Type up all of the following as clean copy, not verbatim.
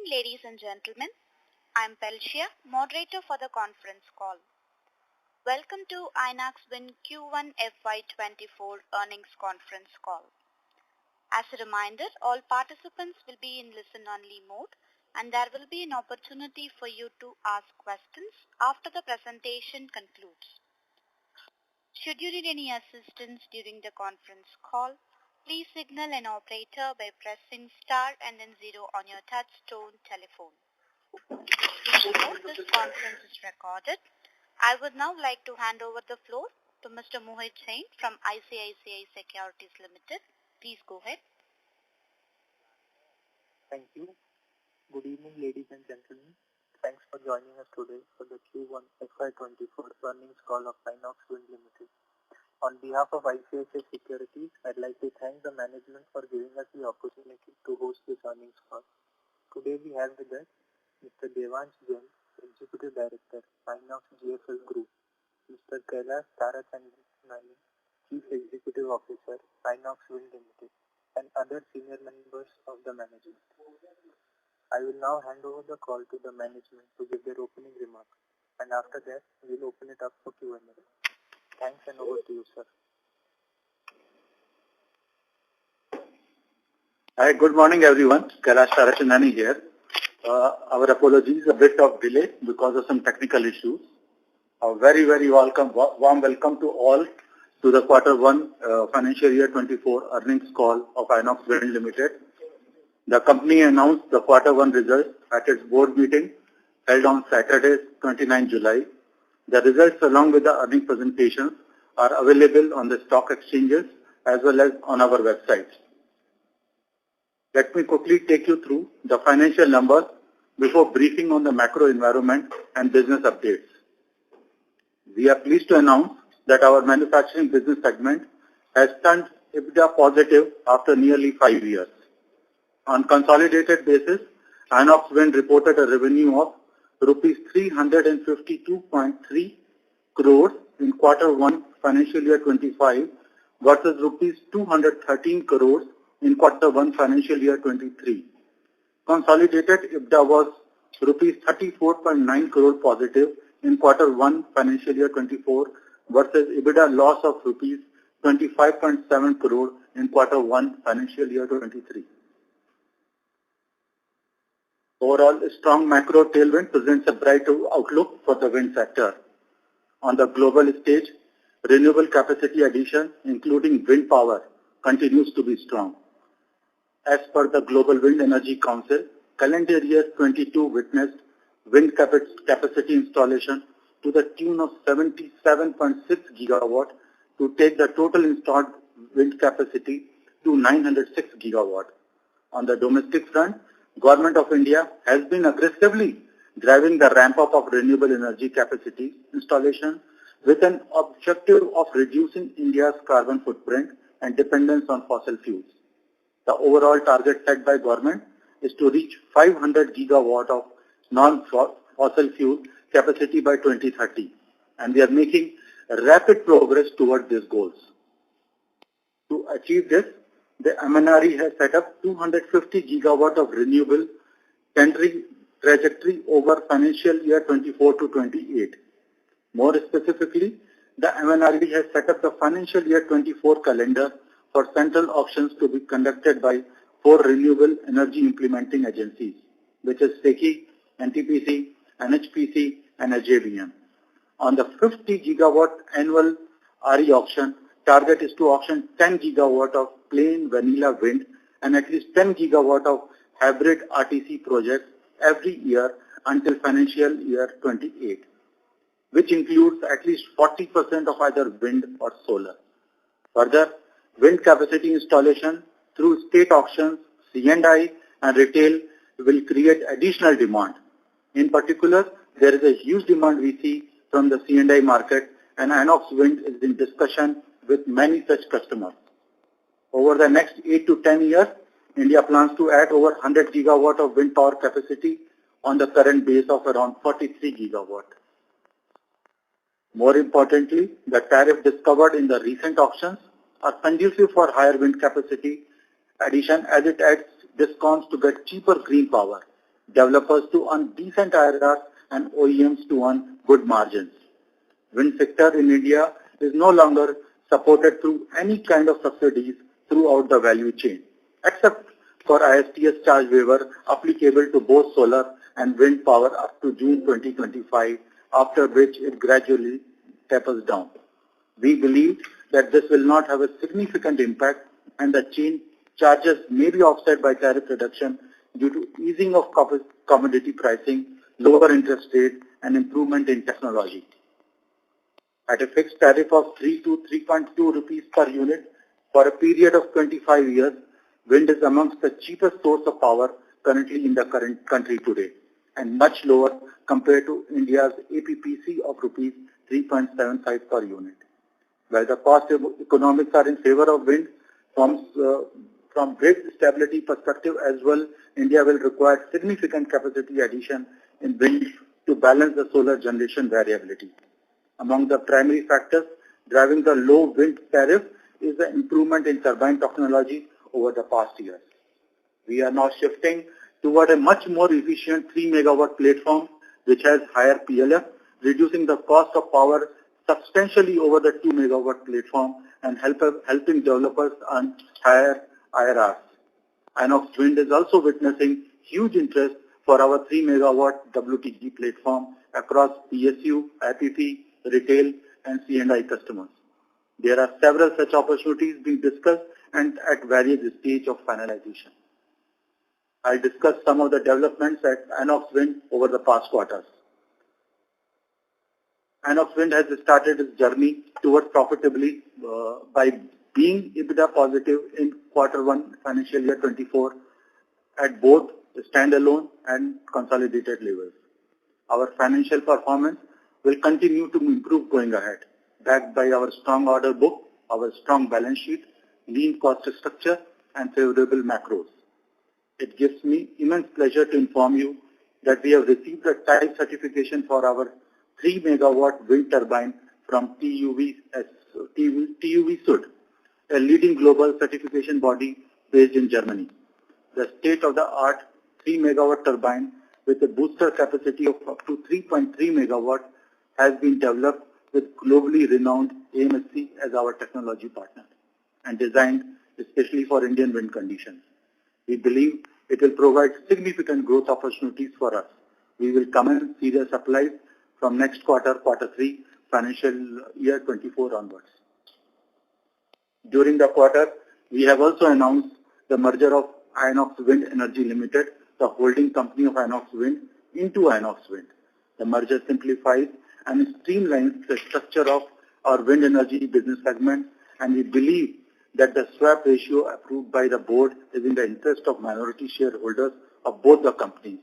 ladies and gentlemen. I'm Pelcia, moderator for the conference call. Welcome to Inox Wind Q1 FY2024 earnings conference call. As a reminder, all participants will be in listen-only mode, and there will be an opportunity for you to ask questions after the presentation concludes. Should you need any assistance during the conference call, please signal an operator by pressing star and then 0 on your touch-tone telephone. Please note this conference is recorded. I would now like to hand over the floor to Mr. Mohit Jain from ICICI Securities Limited. Please go ahead. Thank you. Good evening, ladies and gentlemen. Thanks for joining us today for the Q1 FY24 earnings call of Inox Wind Limited. On behalf of ICICI Securities, I'd like to thank the management for giving us the opportunity to host this earnings call. Today we have with us Mr. Devansh Jain, Executive Director, Inox GFL Group, Mr. Kailash Tarachandani, Chief Executive Officer, Inox Wind Limited, and other senior members of the management. I will now hand over the call to the management to give their opening remarks, and after that, we'll open it up for Q&A. Thanks, and over to you, sir. Hi, good morning, everyone. Kailash Tarachandani here. Our apologies, a bit of delay because of some technical issues. A very warm welcome to all to the Q1 financial year 24 earnings call of Inox Wind Limited. The company announced the Q1 results at its board meeting held on Saturday, 29 July. The results along with the earnings presentations are available on the stock exchanges as well as on our website. Let me quickly take you through the financial numbers before briefing on the macro environment and business updates. We are pleased to announce that our manufacturing business segment has turned EBITDA positive after nearly 5 years. On consolidated basis, Inox Wind reported a revenue of rupees 352.3 crores in Q1 financial year 25 versus rupees 213 crores in Q1 financial year 23. Consolidated EBITDA was rupees 34.9 crore positive in Q1 financial year 24 versus EBITDA loss of rupees 25.7 crore in Q1 financial year 23. Overall, a strong macro tailwind presents a bright outlook for the wind sector. On the global stage, renewable capacity addition, including wind power, continues to be strong. As per the Global Wind Energy Council, calendar year 22 witnessed wind capacity installation to the tune of 77.6 gigawatt to take the total installed wind capacity to 906 gigawatt. On the domestic front, Government of India has been aggressively driving the ramp-up of renewable energy capacity installation with an objective of reducing India's carbon footprint and dependence on fossil fuels. The overall target set by government is to reach 500 gigawatt of non-fossil fuel capacity by 2030, and we are making rapid progress towards these goals. To achieve this, the MNRE has set up 250 gigawatt of renewable tendering trajectory over financial year 24 to 28. More specifically, the MNRE has set up the financial year 24 calendar for central auctions to be conducted by 4 renewable energy implementing agencies, which is SECI, NTPC, NHPC, and AJVN. On the 50 gigawatt annual RE auction, target is to auction 10 gigawatt of plain vanilla wind and at least 10 gigawatt of hybrid RTC projects every year until financial year 28, which includes at least 40% of either wind or solar. Further, wind capacity installation through state auctions, C&I, and retail will create additional demand. In particular, there is a huge demand we see from the C&I market, and Inox Wind is in discussion with many such customers. Over the next 8 to 10 years, India plans to add over 100 gigawatt of wind power capacity on the current base of around 43 gigawatt. More importantly, the tariff discovered in the recent auctions are conducive for higher wind capacity addition as it adds discounts to get cheaper green power. developers to earn decent IRRs, and OEMs to earn good margins. Wind sector in India is no longer supported through any kind of subsidies throughout the value chain, except for ISTS charge waiver applicable to both solar and wind power up to June 2025, after which it gradually tapers down. We believe that this will not have a significant impact and the chain charges may be offset by tariff reduction due to easing of commodity pricing, lower interest rate, and improvement in technology. At a fixed tariff of 3 to 3.2 rupees per unit for a period of 25 years, wind is amongst the cheapest source of power currently in the current country today, and much lower compared to India's APPC of rupees 3.75 per unit. While the cost economics are in favor of wind, from grid stability perspective as well, India will require significant capacity addition in wind to balance the solar generation variability. Among the primary factors driving the low wind tariff is the improvement in turbine technology over the past years. We are now shifting toward a much more efficient 3 megawatt platform which has higher PLF, reducing the cost of power substantially over the 2 megawatt platform and helping developers earn higher IRRs. Inox Wind is also witnessing huge interest for our 3 megawatt WTG platform across PSU, IPP, retail, and C&I customers. There are several such opportunities being discussed and at various stages of finalization. I'll discuss some of the developments at Inox Wind over the past quarters. Inox Wind has started its journey towards profitability by being EBITDA positive in Q1 financial year 24 at both the standalone and consolidated levels. Our financial performance will continue to improve going ahead, backed by our strong order book, our strong balance sheet, lean cost structure, and favorable macros. It gives me immense pleasure to inform you that we have received a type certification for our 3 megawatt wind turbine from TUV Sud, a leading global certification body based in Germany. The state-of-the-art 3 megawatt turbine with a booster capacity of up to 3.3 megawatt has been developed with globally renowned AMSC as our technology partner and designed especially for Indian wind conditions. We believe it will provide significant growth opportunities for us. We will commence serial supplies from next quarter, Q3, financial year 24 onwards. During the quarter, we have also announced the merger of Inox Wind Energy Limited, the holding company of Inox Wind, into Inox Wind. The merger simplifies and streamlines the structure of our wind energy business segment, and we believe that the swap ratio approved by the board is in the interest of minority shareholders of both the companies.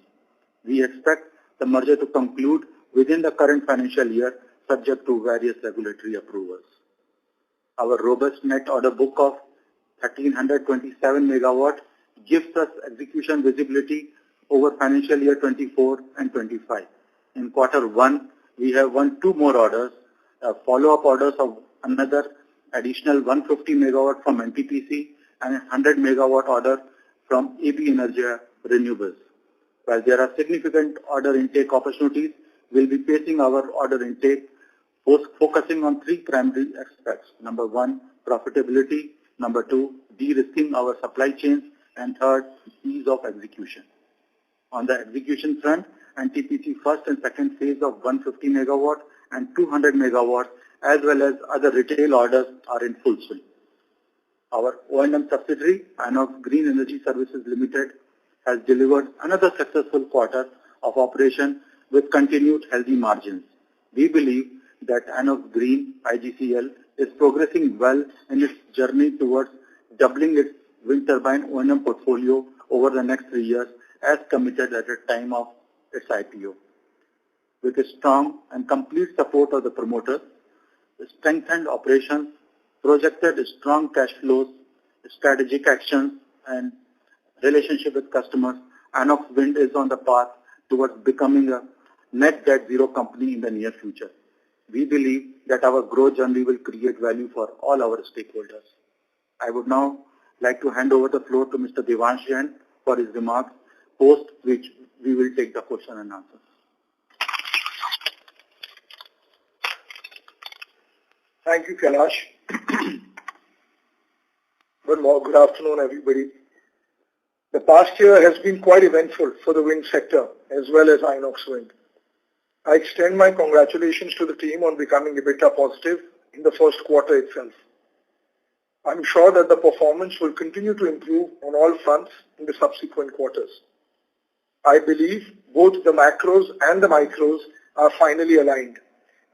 We expect the merger to conclude within the current financial year, subject to various regulatory approvals. Our robust net order book of 1,327 megawatt gives us execution visibility over financial year 24 and 25. In Q1, we have won 2 more orders, follow-up orders of another additional 150 megawatt from NTPC and a 100 megawatt order from AB Energia Renewables. While there are significant order intake opportunities, we'll be pacing our order intake, focusing on 3 primary aspects. Number 1, profitability. Number 2, de-risking our supply chains. And third, ease of execution. On the execution front, NTPC first and second phase of 150 megawatt and 200 megawatt, as well as other retail orders, are in full swing. Our O&M subsidiary, Inox Green Energy Services Limited, has delivered another successful quarter of operation with continued healthy margins. We believe that Inox Green IGCL is progressing well in its journey towards doubling its wind turbine O&M portfolio over the next 3 years, as committed at the time of its IPO. With a strong and complete support of the promoters, strengthened operations, projected strong cash flows, strategic actions, and relationship with customers, Inox Wind is on the path towards becoming a net debt zero company in the near future. We believe that our growth journey will create value for all our stakeholders. I would now like to hand over the floor to Mr. Devansh Jain for his remarks, post which we will question and answers. Thank you, Kailash. Good afternoon, everybody. The past year has been quite eventful for the wind sector as well as Inox Wind. I extend my congratulations to the team on becoming EBITDA positive in the first quarter itself. I'm sure that the performance will continue to improve on all fronts in the subsequent quarters. I believe both the macros and the micros are finally aligned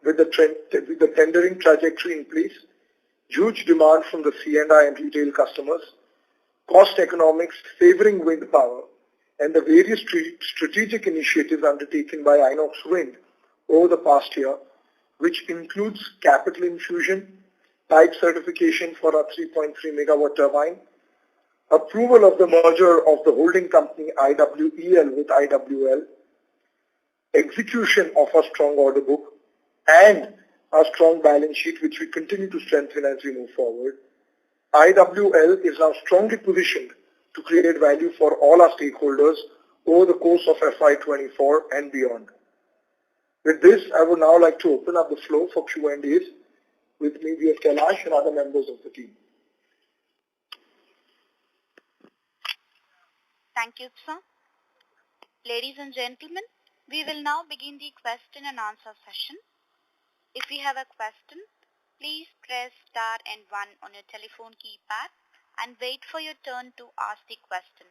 with the tendering trajectory in place, huge demand from the C&I and retail customers, cost economics favoring wind power, and the various strategic initiatives undertaken by Inox Wind over the past year, which includes capital infusion, type certification for our 3.3 megawatt turbine, approval of the merger of the holding company IWEL with IWL, execution of a strong order book, and a strong balance sheet which we continue to strengthen as we move forward. IWL is now strongly positioned to create value for all our stakeholders over the course of FY24 and beyond. With this, I would now like to open up the floor for Q&As. With me, we have Kailash and other members of the team. Thank you, sir. Ladies and gentlemen, we will now begin the question and answer session. If you have a question, please press star and 1 on your telephone keypad and wait for your turn to ask the question.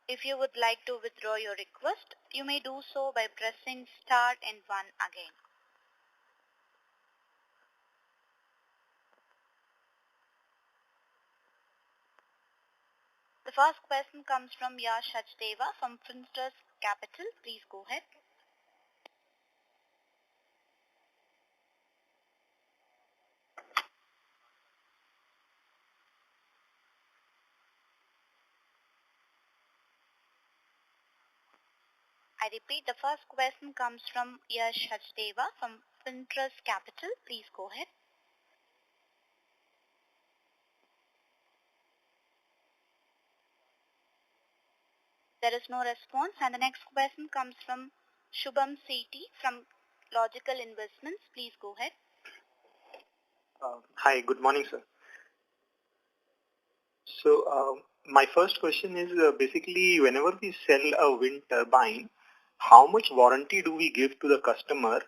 If you would like to withdraw your request, you may do so by pressing star and 1 again. The first question comes from Yash Sachdeva from Finsters Capital. Please go ahead. I repeat, the first question comes from Yash Sachdeva from Finsters Capital. Please go ahead. There is no response, and the next question comes from Shubham Sethi from Logical Investments. Please go ahead. Hi, good morning, sir. So, my first question is basically whenever we sell a wind turbine, how much warranty do we give to the customer?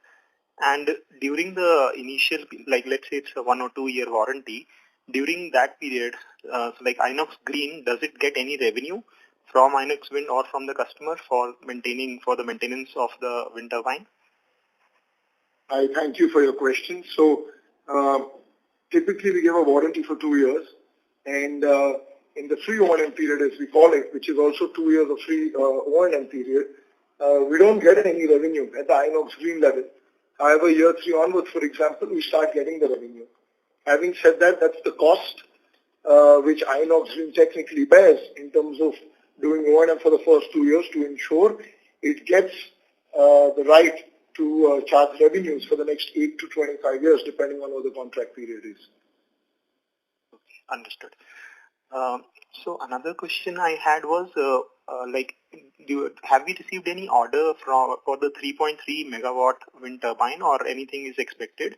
And during the initial, like let's say it's a 1 or 2 year warranty, during that period, so like Inox Green, does it get any revenue from Inox Wind or from the customer for the maintenance of the wind turbine? I thank you for your question. So typically we give a warranty for 2 years, and in the free O&M period, as we call it, which is also 2 years of free O&M period, we don't get any revenue at the Inox Green level. However, year 3 onwards, for example, we start getting the revenue. Having said that, that's the cost which Inox Green technically bears in terms of doing O&M for the first 2 years to ensure it gets the right to charge revenues for the next 8 to 25 years, depending on what the contract period is. Okay, understood. So another question I had was, have we received any order for the 3.3 megawatt wind turbine, or anything is expected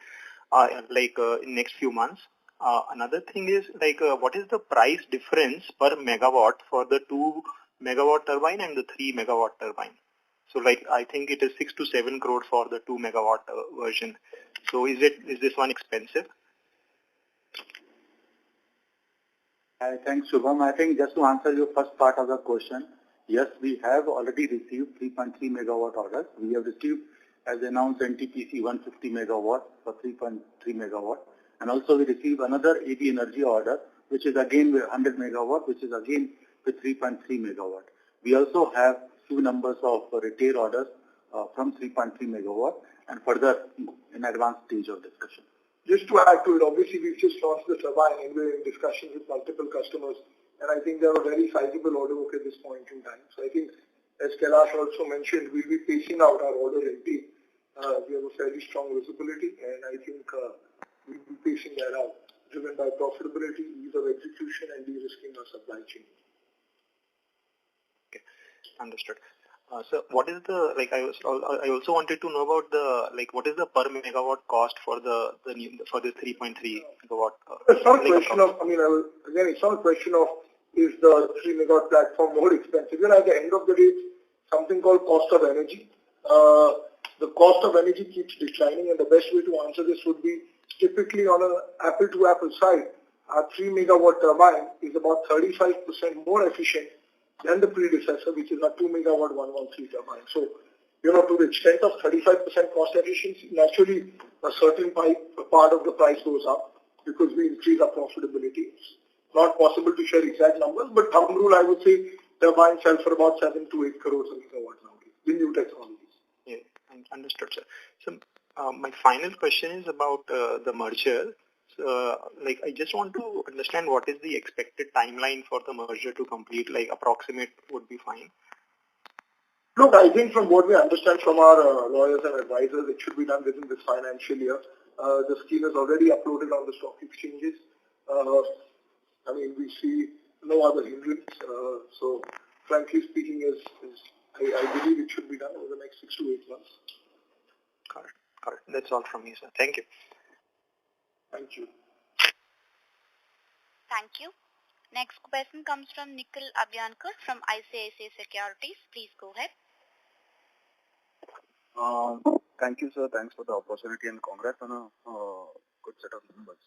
in next few months? Another thing is what is the price difference per megawatt for the 2 megawatt turbine and the 3 megawatt turbine? So I think it is 6 to 7 crore for the 2 megawatt version. So is this one expensive? Thanks, Shubham. I think just to answer your first part of the question, yes, we have already received 3.3 megawatt orders. We have received, as announced, NTPC 150 megawatt for 3.3 megawatt. And also we received another AB Energy order, which is again with 100 megawatt, which is again with 3.3 megawatt. We also have few numbers of retail orders from 3.3 megawatt and further in advanced stage of discussion. Just to add to it, obviously we've just launched the turbine and we're in discussions with multiple customers, and I think they have a very sizable order book at this point in time. So I think, as Kailash also mentioned, we'll be pacing out our order intake. We have a fairly strong visibility, and I think we'll be pacing that out, driven by profitability, ease of execution, and de-risking our supply chain. Okay, understood. So what is the, like, I also wanted to know about the, like, what is the per megawatt cost for the for the 3.3 megawatt? It's not a question of, again, it's not a question of is the 3 megawatt platform more expensive. At the end of the day, it's something called cost of energy. The cost of energy keeps declining, and the best way to answer this would be typically on an apple-to-apple side. Our 3 megawatt turbine is about 35% more efficient than the predecessor, which is a 2 megawatt 113 turbine. So, to the extent of 35% cost efficiency, naturally a certain part of the price goes up because we increase our profitability. It's not possible to share exact numbers, but thumb rule, I would say turbines sell for about 7 to 8 crores a megawatt nowadays, the new technologies. Yeah, understood, sir. So my final question is about the merger. Like, I just want to understand what is the expected timeline for the merger to complete, like approximate would be fine. Look, I think from what we understand from our lawyers and advisors, it should be done within this financial year. The scheme is already uploaded on the stock exchanges. We see no other hindrance. So, frankly speaking, I believe it should be done over the next 6 to 8 months. Correct. That's all from me, sir. Thank you. Thank you. Thank you. Next question comes from Nikhil Abhyankar from ICICI Securities. Please go ahead. Thank you, sir. Thanks for the opportunity and congrats on a good set of numbers.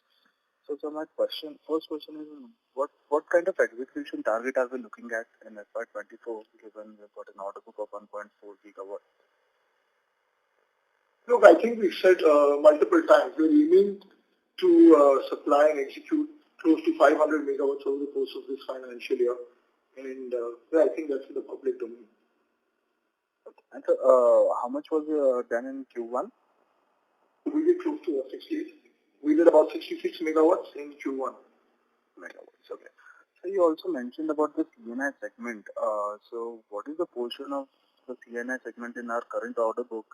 So my first question is, what kind of execution target are we looking at in FY24, given we've got an order book of 1.4 gigawatt? Look, I think we've said multiple times, we're aiming to supply and execute close to 500 megawatts over the course of this financial year. And I think that's in the public domain. Okay. And so, how much was done in Q1? We did close to 68. We did about 66 megawatts in Q1. Megawatts, okay. So you also mentioned about the CNI segment. So what is the portion of the CNI segment in our current order book?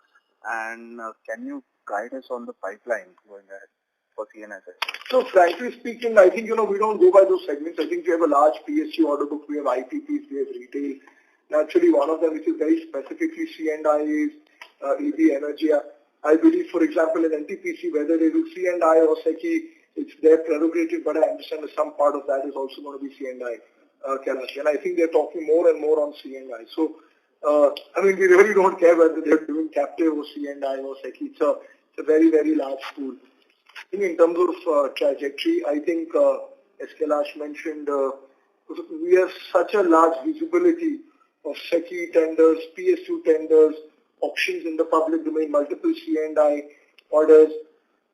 And can you guide us on the pipeline going ahead for CNI segment? So frankly speaking, I think, we don't go by those segments. I think we have a large PSU order book. We have IPPs, we have retail. Naturally, one of them which is very specifically C&I is EB Energy. I believe, for example, in NTPC, whether they do C&I or SECI, it's their prerogative, but I understand that some part of that is also going to be C&I, Kailash. And I think they're talking more and more on C&I. So, we really don't care whether they're doing captive or C&I or SECI. It's a very, very large pool. I think in terms of trajectory, I think, as Kailash mentioned, we have such a large visibility of SECI tenders, PSU tenders, auctions in the public domain, multiple C&I orders.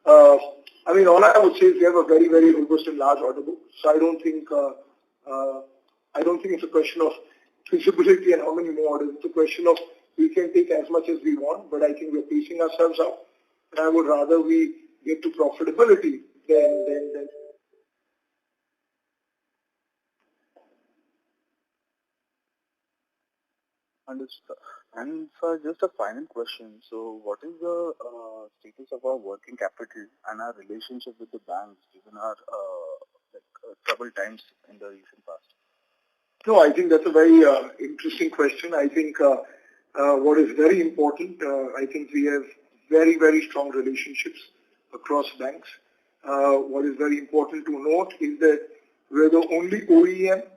All I would say is we have a very, very robust and large order book. So I don't think it's a question of feasibility and how many more orders. It's a question of we can take as much as we want, but I think we're pacing ourselves out. And I would rather we get to profitability than Understood. And sir, just a final question. So what is the status of our working capital and our relationship with the banks given our troubled times in the recent past? No, I think that's a very interesting question. I think what is very important, I think we have very, very strong relationships across banks. What is very important to note is that we're the only OEM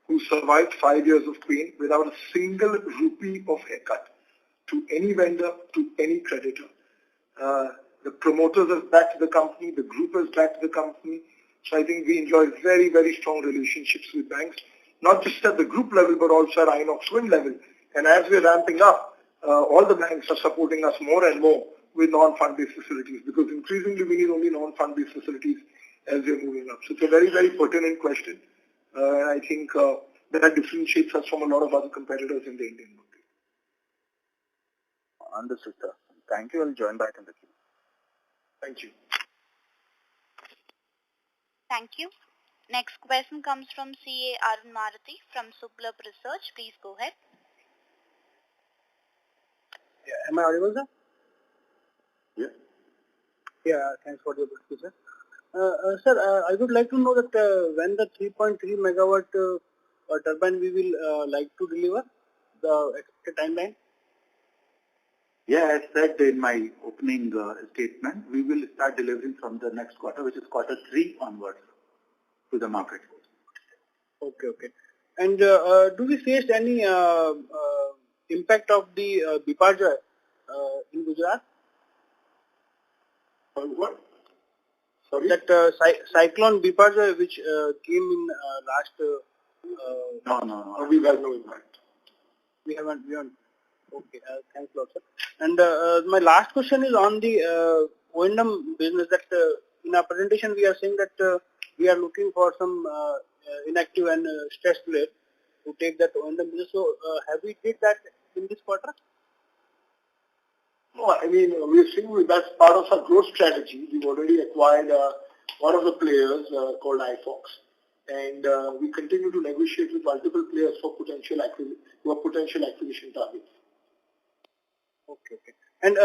who survived 5 years of pain without a single rupee of haircut to any vendor, to any creditor. The promoters have backed the company, the group has backed the company. So I think we enjoy very, very strong relationships with banks, not just at the group level, but also at Inox Wind level. And as we're ramping up, all the banks are supporting us more and more with non-fund-based facilities, because increasingly we need only non-fund-based facilities as we're moving up. So it's a very, very pertinent question. And I think that differentiates us from a lot of other competitors in the Indian market. Understood, sir. Thank you. I'll join back in the queue. Thank you. Thank you. Next question comes from CA Arun Marathi from Sublab Research. Please go ahead. Yeah, am I audible, sir? Yeah. Yeah, thanks for the opportunity, sir. Sir, I would like to know that when the 3.3 megawatt turbine we will like to deliver, the expected timeline? Yeah, as said in my opening statement, we will start delivering from the next quarter, which is quarter 3 onwards to the market. Okay, okay. And do we face any impact of the Biparjoy in Gujarat? What? Sorry? That cyclone Biparjoy which came in last... No. We've had no impact. We haven't. Okay, thanks a lot, sir. And my last question is on the O&M business. That in our presentation we are saying that we are looking for some inactive and stressed players to take that O&M business. So have we did that in this quarter? No, I mean, we're seeing that's part of our growth strategy. We've already acquired one of the players called iFox. And we continue to negotiate with multiple players for potential acquisition targets. Okay, okay. And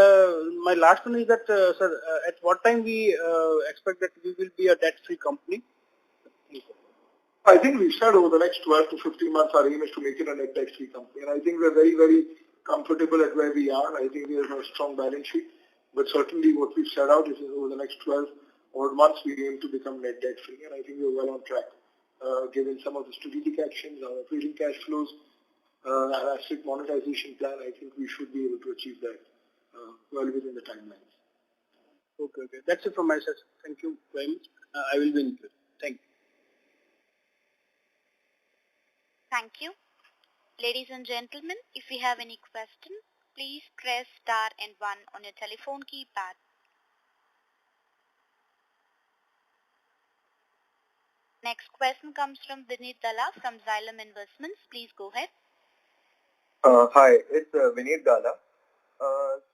my last one is that, sir, at what time we expect that we will be a debt-free company? I think we said over the next 12 to 15 months, our aim is to make it a net debt-free company. And I think we're very, very comfortable at where we are. I think we have a strong balance sheet. But certainly what we've set out is over the next 12 odd months, we aim to become net debt-free. And I think we're well on track. Given some of the strategic actions, our operating cash flows, our asset monetization plan, I think we should be able to achieve that well within the timelines. Okay, okay. That's it from my side. Thank you very much. I will be in touch. Thank you. Thank you. Ladies and gentlemen, if you have any question, please press star and 1 on your telephone keypad. Next question comes from Vineet Dalla from Xylem Investments. Please go ahead. Hi, it's Vineet Dalla.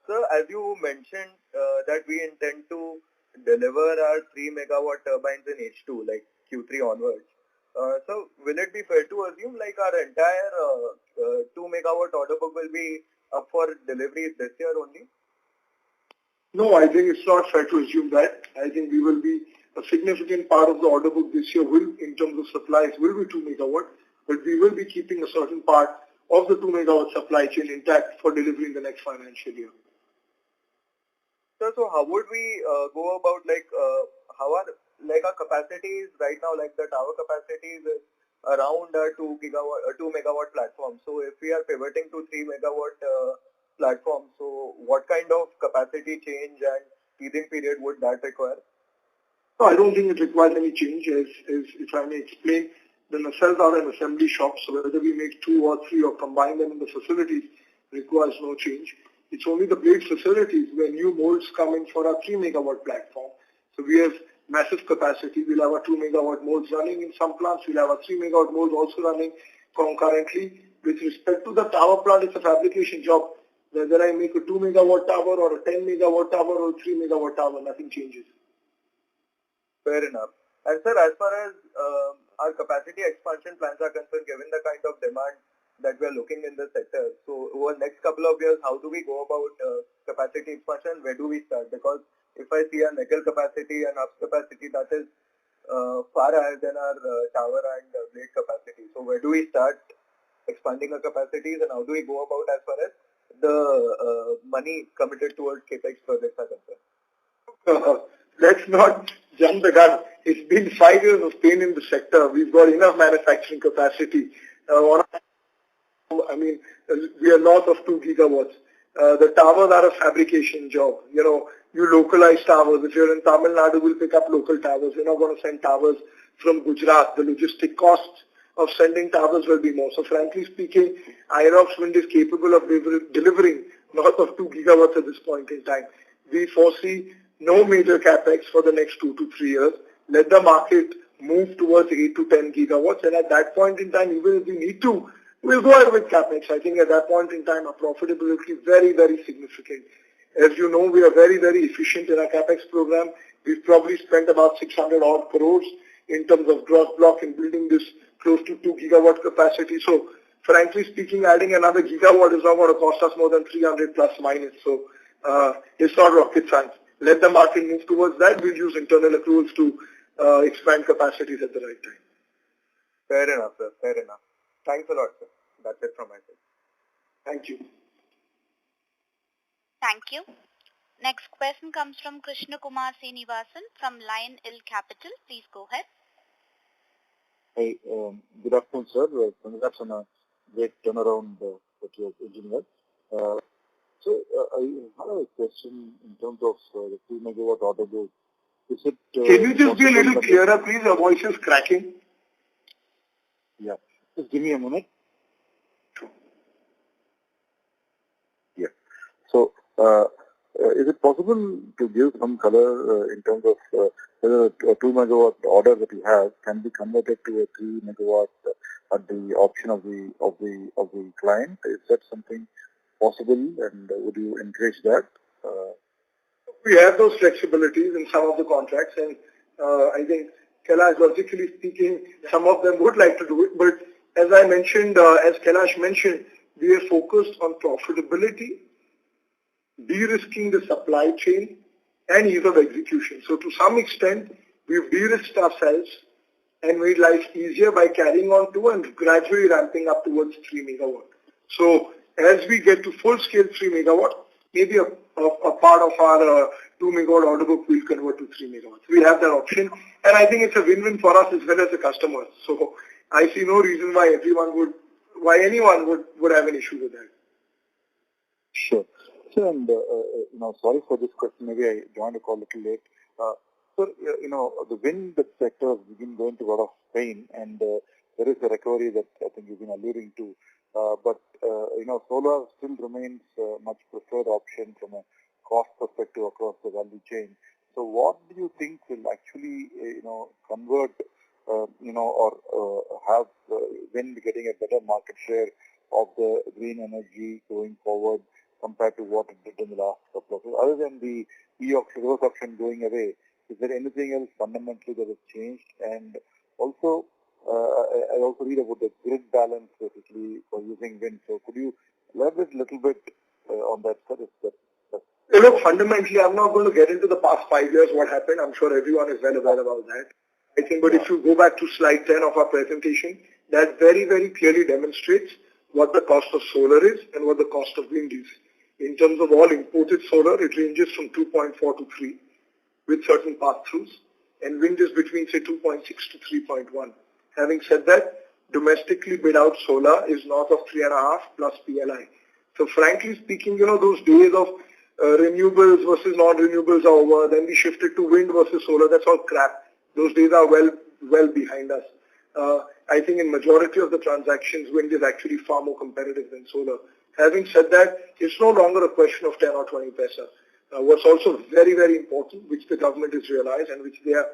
Sir, as you mentioned that we intend to deliver our 3 megawatt turbines in H2, like Q3 onwards. So will it be fair to assume like our entire 2 megawatt order book will be up for deliveries this year only? No, I think it's not fair to assume that. I think we will be a significant part of the order book this year will, in terms of supplies, will be 2 megawatt, but we will be keeping a certain part of the 2 megawatt supply chain intact for delivery in the next financial year. So how would we go about how are our capacities right now, like the tower capacities is around 2 megawatt platform. So if we are pivoting to 3 megawatt platform, so what kind of capacity change and teething period would that require? No, I don't think it requires any change. As if I may explain, the nacelles are an assembly shop, so whether we make 2 or 3 or combine them in the facilities requires no change. It's only the blade facilities where new molds come in for our 3 megawatt platform. So we have massive capacity. We'll have our 2 megawatt molds running in some plants. We'll have our 3 megawatt molds also running concurrently. With respect to the tower plant, it's a fabrication job. Whether I make a 2 megawatt tower or a 10 megawatt tower or a 3 megawatt tower, nothing changes. Fair enough. And sir, as far as our capacity expansion plans are concerned, given the kind of demand that we are looking in the sector, so over the next couple of years, how do we go about capacity expansion? Where do we start? Because if I see our nickel capacity and hubs capacity, that is far higher than our tower and blade capacity. So where do we start expanding our capacities and how do we go about as far as the money committed towards CAPEX projects are concerned? Let's not jump the gun. It's been 5 years of pain in the sector. We've got enough manufacturing capacity. We are north of 2 gigawatts. The towers are a fabrication job. You localize towers. If you're in Tamil Nadu, we'll pick up local towers. We're not going to send towers from Gujarat. The logistic costs of sending towers will be more. So frankly speaking, Inox Wind is capable of delivering north of 2 gigawatts at this point in time. We foresee no major capex for the next 2 to 3 years. Let the market move towards 8 to 10 gigawatts, and at that point in time, even if we need to, we'll go ahead with capex. I think at that point in time, our profitability is very, very significant. As you know, we are very, very efficient in our capex program. We've probably spent about 600 odd crores in terms of gross block in building this close to 2 gigawatt capacity. So, frankly speaking, adding another gigawatt is not going to cost us more than 300 plus minus. So, it's not rocket science. Let the market move towards that. We'll use internal accruals to expand capacities at the right time. Fair enough, sir. Fair enough. Thanks a lot, sir. That's it from my side. Thank you. Thank you. Next question comes from Krishna Kumar Srinivasan from Lion Hill Capital. Please go ahead. Hey, good afternoon, sir. Congrats on a great turnaround that you have engineered. I have a question in terms of the 2 megawatt order book. Is it? Can you just be a little clearer, please? Your voice is cracking. Yeah. Just give me a minute. Yeah. So, is it possible to give some color in terms of whether a 2 megawatt order that you have can be converted to a 3 megawatt at the option of the client? Is that something possible, and would you encourage that? We have those flexibilities in some of the contracts, and I think Kailash, logically speaking, some of them would like to do it. But as I mentioned, as Kailash mentioned, we are focused on profitability, de-risking the supply chain, and ease of execution. So to some extent, we've de-risked ourselves and made life easier by carrying on to and gradually ramping up towards 3 megawatt. So as we get to full-scale 3 megawatt, maybe a part of our 2 megawatt order book will convert to 3 megawatts. We have that option, and I think it's a win-win for us as well as the customers. So I see no reason why anyone would have an issue with that. Sure. So, and sorry for this question. Maybe I joined the call a little late. So, the wind sector has been going through a lot of pain, and there is a recovery that I think you've been alluding to. But solar still remains a much preferred option from a cost perspective across the value chain. So what do you think will actually, convert, or have wind getting a better market share of the green energy going forward compared to what it did in the last couple of years? Other than the reverse auction going away, is there anything else fundamentally that has changed? And also, I also read about the grid balance basically for using wind. So could you elaborate a little bit on that, sir? Look, fundamentally, I'm not going to get into the past 5 years what happened. I'm sure everyone is well aware about that. I think, but if you go back to slide 10 of our presentation, that very, very clearly demonstrates what the cost of solar is and what the cost of wind is. In terms of all imported solar, it ranges from 2.4 to 3 with certain pass-throughs, and wind is between, say, 2.6 to 3.1. Having said that, domestically bid out solar is north of 3.5 plus PLI. So frankly speaking, those days of renewables versus non-renewables are over. Then we shifted to wind versus solar. That's all crap. Those days are well behind us. I think in majority of the transactions, wind is actually far more competitive than solar. Having said that, it's no longer a question of 10 or 20 paisa. What's also very, very important, which the government has realized and which they are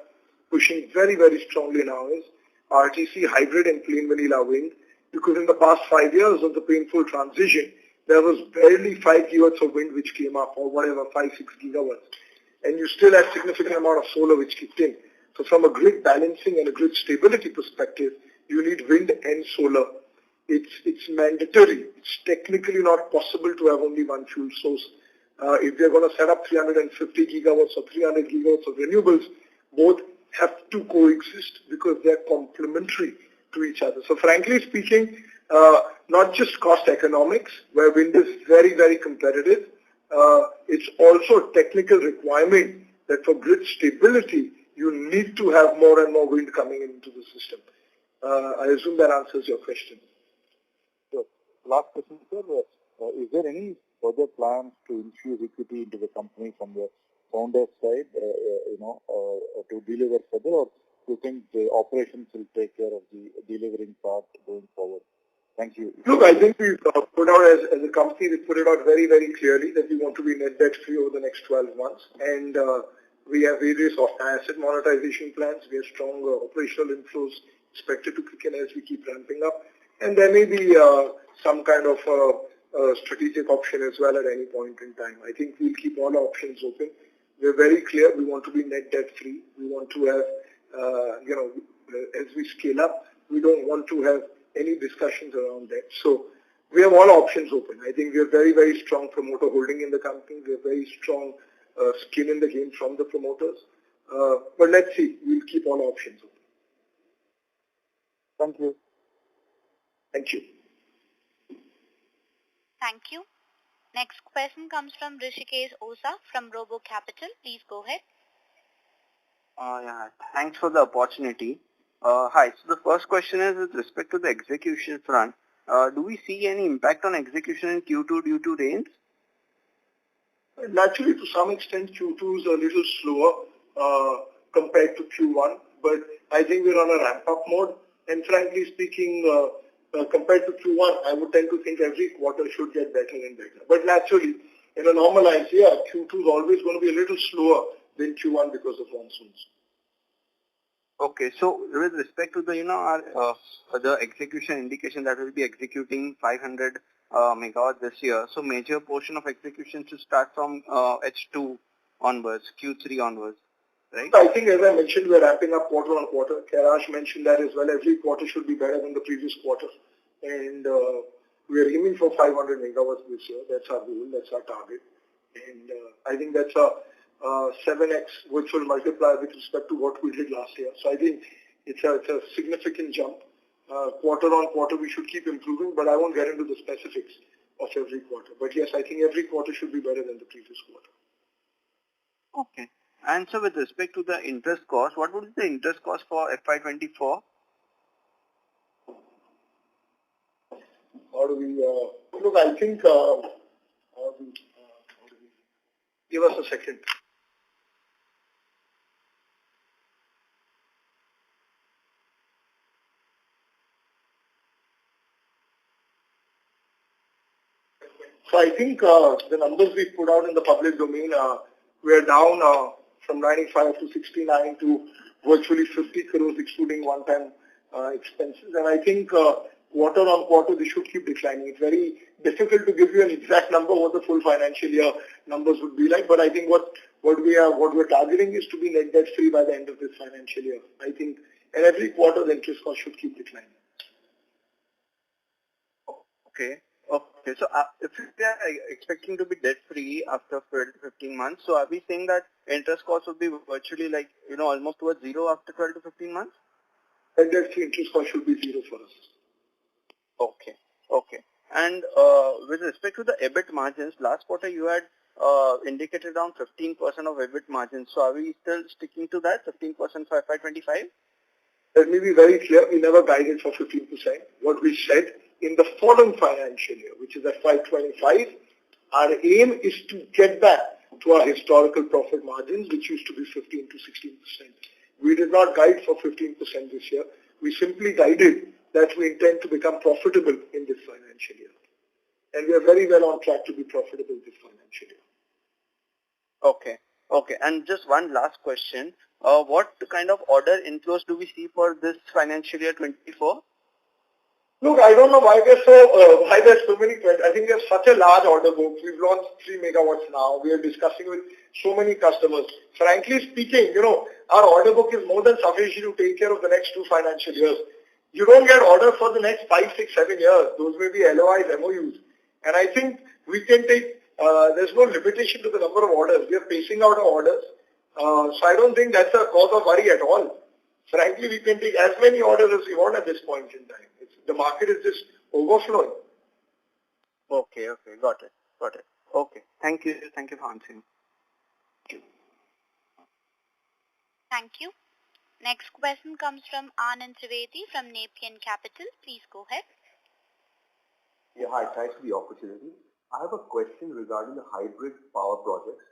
pushing very, very strongly now, is RTC hybrid and plain vanilla wind, because in the past 5 years of the painful transition, there was barely 5 gigawatts of wind which came up, or whatever, 5-6 gigawatts. And you still had significant amount of solar which kicked in. So from a grid balancing and a grid stability perspective, you need wind and solar. It's mandatory. It's technically not possible to have only one fuel source. If they're going to set up 350 gigawatts or 300 gigawatts of renewables, both have to coexist because they're complementary to each other. So frankly speaking, not just cost economics, where wind is very, very competitive, it's also a technical requirement that for grid stability, you need to have more and more wind coming into the system. I assume that answers your question. Sure. Last question, sir. Is there any further plans to infuse equity into the company from the founder's side, to deliver further, or do you think the operations will take care of the delivering part going forward? Thank you. Look, I think we've put out, as a company, we put it out very, very clearly that we want to be net debt free over the next 12 months. And we have various asset monetization plans. We have strong operational inflows expected to kick in as we keep ramping up. And there may be some kind of strategic option as well at any point in time. I think we'll keep all our options open. We're very clear. We want to be net debt free. We want to have, as we scale up, we don't want to have any discussions around that. So we have all options open. I think we have very, very strong promoter holding in the company. We have very strong skin in the game from the promoters. But let's see. We'll keep all options open. Thank you. Thank you. Thank you. Next question comes from Rishikesh Oza from Robo Capital. Please go ahead. Yeah, thanks for the opportunity. Hi, so the first question is with respect to the execution front. Do we see any impact on execution in Q2 due to rains? Naturally, to some extent, Q2 is a little slower compared to Q1, but I think we're on a ramp-up mode. And frankly speaking, compared to Q1, I would tend to think every quarter should get better and better. But naturally, in a normalized year, Q2 is always going to be a little slower than Q1 because of monsoons. Okay, so with respect to the, our the execution indication that will be executing 500 megawatts this year, so major portion of execution should start from H2 onwards, Q3 onwards, right? I think as I mentioned, we're ramping up quarter on quarter. Kailash mentioned that as well. Every quarter should be better than the previous quarter. And we're aiming for 500 megawatts this year. That's our goal. That's our target. And I think that's a 7x virtual multiplier with respect to what we did last year. So I think it's a significant jump. Quarter on quarter, we should keep improving, but I won't get into the specifics of every quarter. But yes, I think every quarter should be better than the previous quarter. Okay. And so with respect to the interest cost, what would be the interest cost for FY24? How do we, look, I think, give us a second. So I think the numbers we put out in the public domain, we are down from 95 to 69 to virtually 50 crores excluding one-time expenses. And I think quarter on quarter they should keep declining. It's very difficult to give you an exact number what the full financial year numbers would be like. But I think what we're targeting is to be net debt free by the end of this financial year. I think, and every quarter the interest cost should keep declining. Okay. Okay, so if we are expecting to be debt-free after 12 to 15 months, so are we saying that interest cost would be virtually like, almost towards zero after 12 to 15 months? And debt-free interest cost should be zero for us. Okay, okay. And with respect to the EBIT margins, last quarter you had indicated around 15% of EBIT margins. So are we still sticking to that, 15% for FY25? Let me be very clear, we never guided for 15%. What we said, in the following financial year, which is FY25, our aim is to get back to our historical profit margins, which used to be 15 to 16%. We did not guide for 15% this year. We simply guided that we intend to become profitable in this financial year. And we are very well on track to be profitable this financial year. Okay, okay. And just one last question. What kind of order inflows do we see for this financial year 24? Look, I don't know why there's so many. I think there's such a large order book. We've launched 3 megawatts now. We are discussing with so many customers. Frankly speaking, our order book is more than sufficient to take care of the next 2 financial years. You don't get orders for the next 5, 6, 7 years. Those may be LOIs, MOUs. And I think we can take, there's no limitation to the number of orders. We are pacing out our orders. So I don't think that's a cause of worry at all. Frankly, we can take as many orders as we want at this point in time. The market is just overflowing. Okay, okay, got it. Okay, thank you for answering. Thank you. Next question comes from Anand Trivedi from Nepean Capital. Please go ahead. Yeah, hi, thanks for the opportunity. I have a question regarding the hybrid power projects.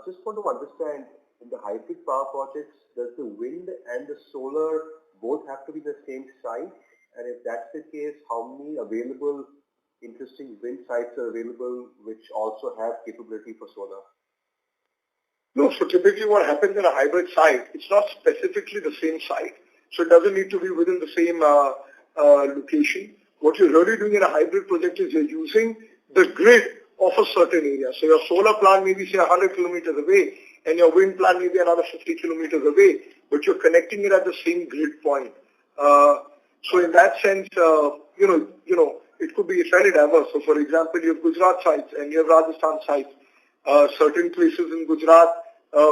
Just want to understand, in the hybrid power projects, does the wind and the solar both have to be the same site? And if that's the case, how many available interesting wind sites are available which also have capability for solar? No, so typically what happens in a hybrid site, it's not specifically the same site. So it doesn't need to be within the same location. What you're really doing in a hybrid project is you're using the grid of a certain area. So your solar plant may be, say, 100 kilometers away, and your wind plant may be another 50 kilometers away, but you're connecting it at the same grid point. So in that sense, it could be fairly diverse. So for example, you have Gujarat sites and you have Rajasthan sites. Certain places in Gujarat,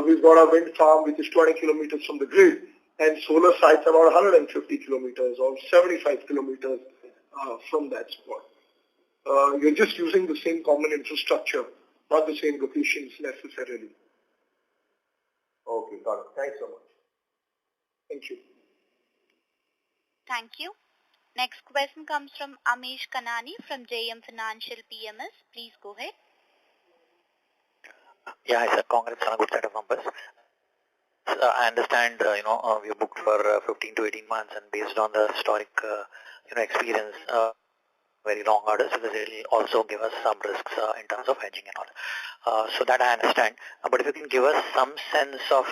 we've got a wind farm which is 20 kilometers from the grid, and solar sites about 150 kilometers or 75 kilometers from that spot. You're just using the same common infrastructure, not the same locations necessarily. Okay, got it. Thanks so much. Thank you. Thank you. Next question comes from Amish Kanani from JM Financial PMS. Please go ahead. Yeah, hi sir. Congrats on a good set of numbers. I understand, we booked for 15 to 18 months, and based on the historic, experience, very long orders, because it will also give us some risks in terms of hedging and all. So that I understand. But if you can give us some sense of,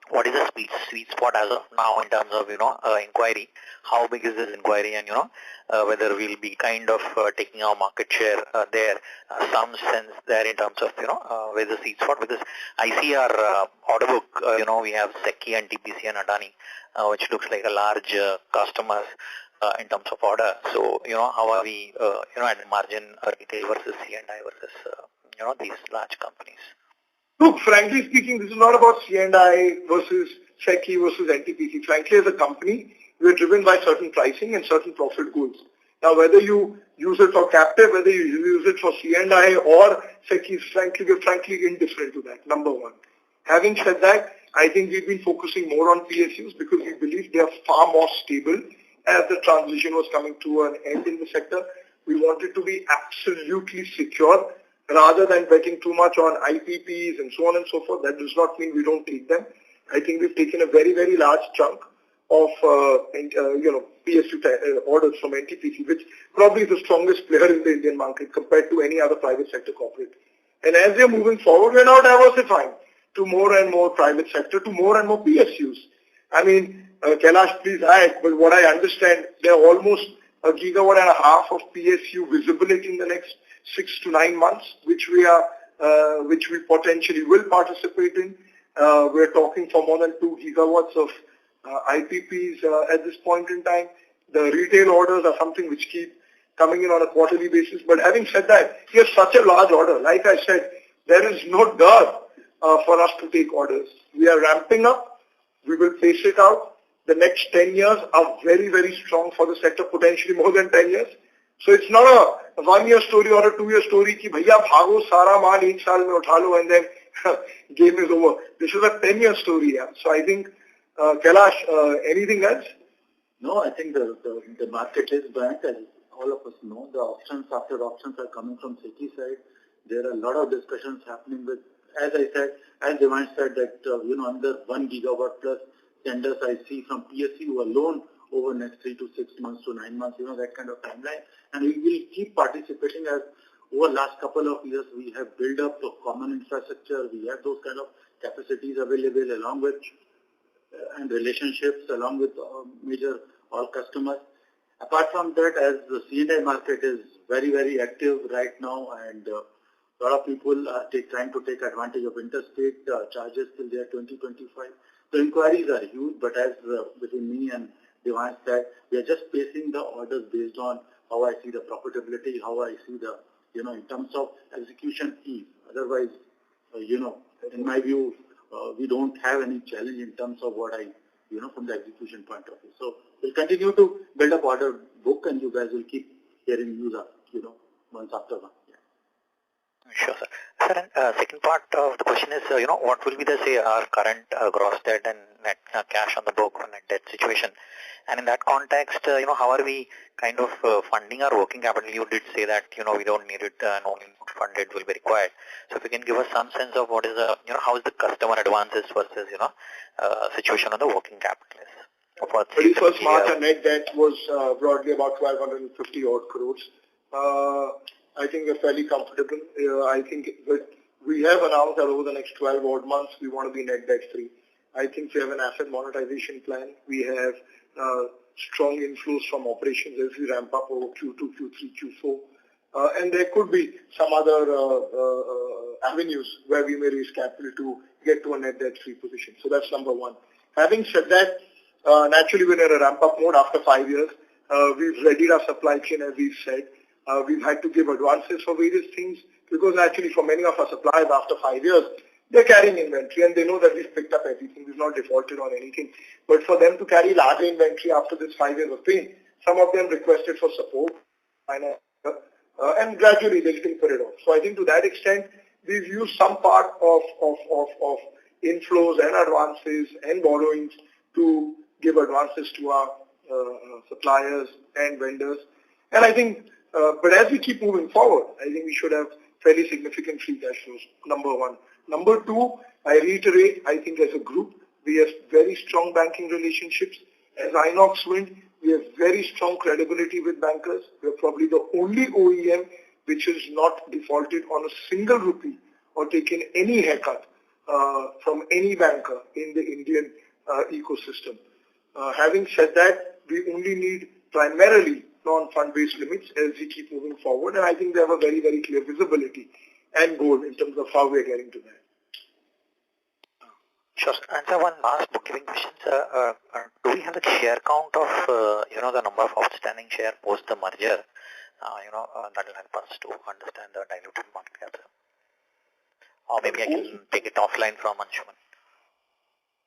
what is the sweet spot as of now in terms of, inquiry? How big is this inquiry, and, whether we'll be kind of taking our market share there, some sense there in terms of, where the sweet spot, because I see our order book, we have SECI and TPC and Adani, which looks like a large customers in terms of order. So, how are we, at margin retail versus C&I versus, these large companies? Look, frankly speaking, this is not about C&I versus SECI versus NTPC. Frankly, as a company, we are driven by certain pricing and certain profit goals. Now, whether you use it for captive, whether you use it for C&I or SECI, we're frankly indifferent to that, number one. Having said that, I think we've been focusing more on PSUs because we believe they are far more stable. As the transition was coming to an end in the sector, we wanted to be absolutely secure rather than betting too much on IPPs and so on and so forth. That does not mean we don't take them. I think we've taken a very, very large chunk of, PSU orders from NTPC, which probably is the strongest player in the Indian market compared to any other private sector corporate. And as we are moving forward, we're now diversifying to more and more private sector, to more and more PSUs. I mean, Kailash, please add, but what I understand, there are almost 1.5 gigawatts of PSU visibility in the next 6 to 9 months, which we potentially will participate in. We're talking for more than 2 gigawatts of IPPs at this point in time. The retail orders are something which keep coming in on a quarterly basis. But having said that, here's such a large order. Like I said, there is no doubt for us to take orders. We are ramping up. We will pace it out. The next 10 years are very, very strong for the sector, potentially more than 10 years. So it's not a 1-year story or a 2-year story ki bhaiya bhago sara maan ek saal mein utha lo and then game is over. This is a 10-year story. Yeah. So I think, Kailash, anything else? No, I think the market is buoyant, as all of us know. The options after options are coming from SECI side. There are a lot of discussions happening with, as I said, as Devansh said, that, under 1 gigawatt plus tenders I see from PSU alone over next 3 to 6 months to 9 months, that kind of timeline. And we will keep participating as over last couple of years we have built up the common infrastructure. We have those kind of capacities available along with and relationships along with major all customers. Apart from that, as the C&I market is very, very active right now, and a lot of people are trying to take advantage of interstate charges till they are 2025. The inquiries are huge, but as between me and Devansh said, we are just pacing the orders based on how I see the profitability, how I see the, in terms of execution ease. Otherwise, in my view, we don't have any challenge in terms of what I, from the execution point of view. So we'll continue to build up order book, and you guys will keep hearing news, months after one. Sure, sir. Sir, and second part of the question is, what will be our current gross debt and net cash on the book or net debt situation? And in that context, how are we kind of funding our working capital? You did say that, we don't need it and only funded will be required. So if you can give us some sense of what is the, how is the customer advances versus, situation on the working capital is. 31st March, our net debt was broadly about 1,250 odd crores. I think we're fairly comfortable. I think that we have announced that over the next 12 odd months, we want to be net debt free. I think we have an asset monetization plan. We have strong inflows from operations as we ramp up over Q2, Q3, Q4. And there could be some other avenues where we may raise capital to get to a net debt free position. So that's number one. Having said that, naturally we're in a ramp up mode after 5 years. We've readied our supply chain, as we've said. We've had to give advances for various things because actually for many of our suppliers after 5 years, they're carrying inventory and they know that we've picked up everything. We've not defaulted on anything. But for them to carry larger inventory after this 5 years of pain, some of them requested for support. and gradually they'll taper it off. So I think to that extent, we've used some part of inflows and advances and borrowings to give advances to our suppliers and vendors. And I think, but as we keep moving forward, I think we should have fairly significant free cash flows, number one. Number two, I reiterate, I think as a group, we have very strong banking relationships. As Inox Wind, we have very strong credibility with bankers. We are probably the only OEM which has not defaulted on a single rupee or taken any haircut from any banker in the Indian ecosystem. Having said that, we only need primarily non-fund-based limits as we keep moving forward, and I think they have a very, very clear visibility and goal in terms of how we are getting to that. Sure. And so one last bookkeeping question, sir. Do we have the share count of, the number of outstanding share post the merger? That will help us to understand the diluted market cap. Or maybe I can take it offline from Anshuman.